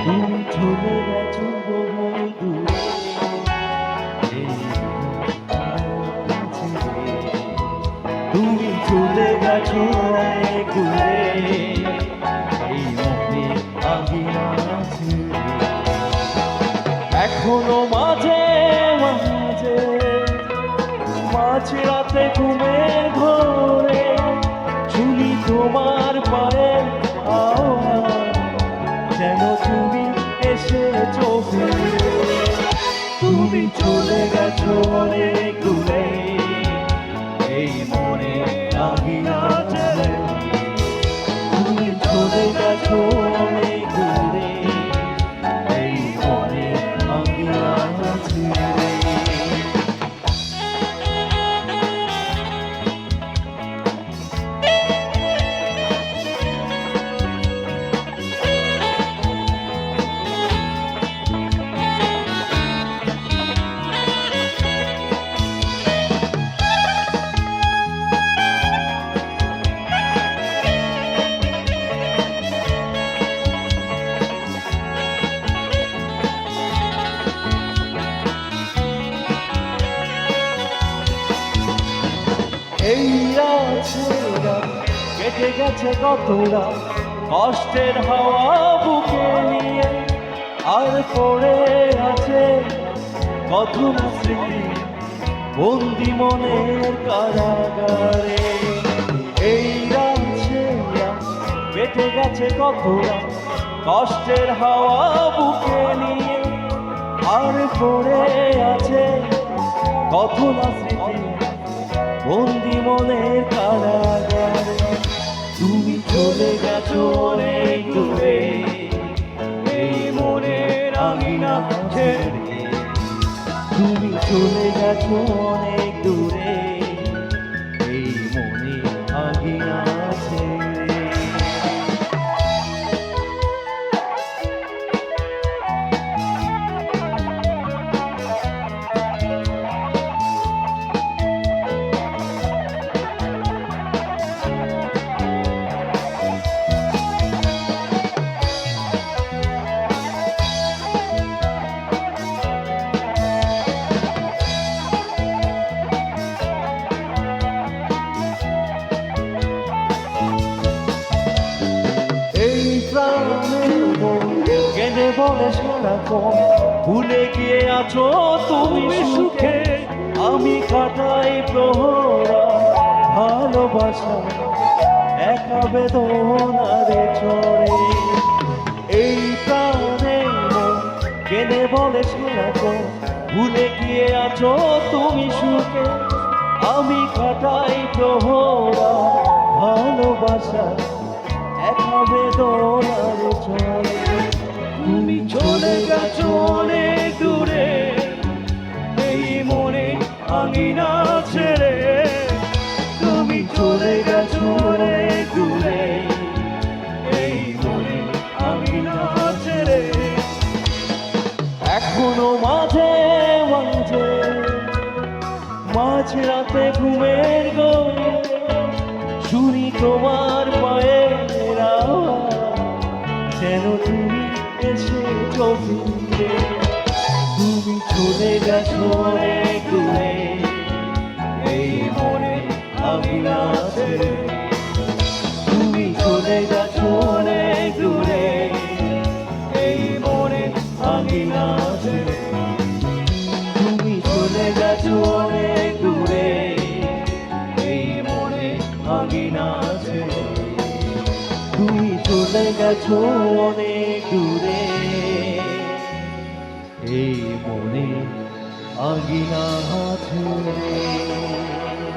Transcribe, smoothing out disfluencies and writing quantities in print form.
তুমি চলে গেছো বহু দূরে, তুমি চলে গেছো অনেক দূরে, এই মনে আগিনা ছেড়ে। এখনো মাঝে মাঝে মাঝরাতে ঘুমের ঘোরে শুনি তোমার পায়ের আওয়াজ, যেন তুমি এসেছো ফিরে। তুমি চলে গেছো অনেক দূরে, এই মনে আগিনা ছেড়ে। তুমি চলে গেছো অনেক দূরে, এই মনে আগিনা ছেড়ে। এই রাতেরা কেটে গেছে কতরা, কষ্টের হাওয়া বুকে নিয়ে, আর পড়ে আছে কত না স্মৃতি বন্দি মনের কারাগারে। এই রাতেরা কেটে গেছে কতরা, কষ্টের হাওয়া বুকে নিয়ে, আর পড়ে আছে কত না স্মৃতি বন্দি মনের কারাগারে। তুমি চলে গেছো অনেক দূরে, এই মনের আঙিনা ছেড়ে। তুমি চলে গেছো অনেক দূরে, এই মনে আঙিনা ছেড়ে। কেঁদে বলে সারাক্ষণ ভুলে গিয়ে আছো তুমি সুখে, আমি কাটাই প্রহরা ভালোবাসা একা বেদনারে চড়ে। এই প্রাণে কেঁদে বলে সারাক্ষণ ভুলে গিয়ে আছো তুমি সুখে, আমি কাটাই প্রহরা ভালোবাসা একা বেদনারে চড়ে। তুমি চলে গেছো অনেক দূরে, এই মনে আঙিনা ছেড়ে। তুমি চলে গেছো অনেক দূরে, এই মনে আঙিনা ছেড়ে। এখনো মাঝে মাঝে মাঝরাতে ঘুমের ঘোরে শুনি তোমার পায়ের আওয়াজ, যেন তুমি এসেছো ফিরে। তুমি চলে গেছো অনেক দূরে, এই মনে আঙিনা ছেড়ে। তুমি চলে গেছো অনেক দূরে, এই মনে আঙিনা ছেড়ে। তুমি চলে গেছো অনেক দূরে, এই মনে আঙিনা ছেড়ে। তুমি চলে গেছো অনেক দূরে, এই মনে আঙিনা ছেড়ে।